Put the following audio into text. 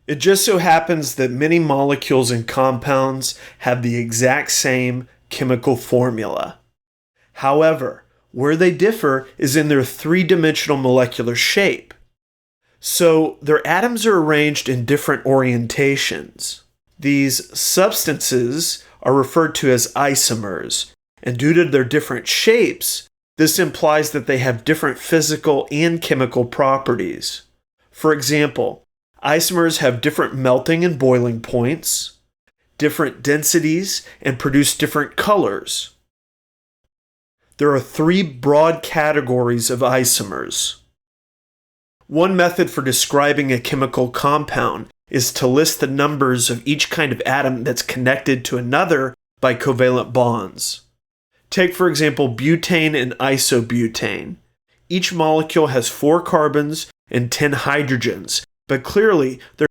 It just so happens that many molecules and compounds have the exact same chemical formula. However, where they differ is in their three-dimensional molecular shape. So their atoms are arranged in different orientations. These substances are referred to as isomers, and due to their different shapes, this implies that they have different physical and chemical properties. For example, isomers have different melting and boiling points, different densities, and produce different colors. There are three broad categories of isomers. One method for describing a chemical compound is to list the numbers of each kind of atom that's connected to another by covalent bonds. Take, for example, butane and isobutane. Each molecule has 4 carbons and 10 hydrogens, but clearly there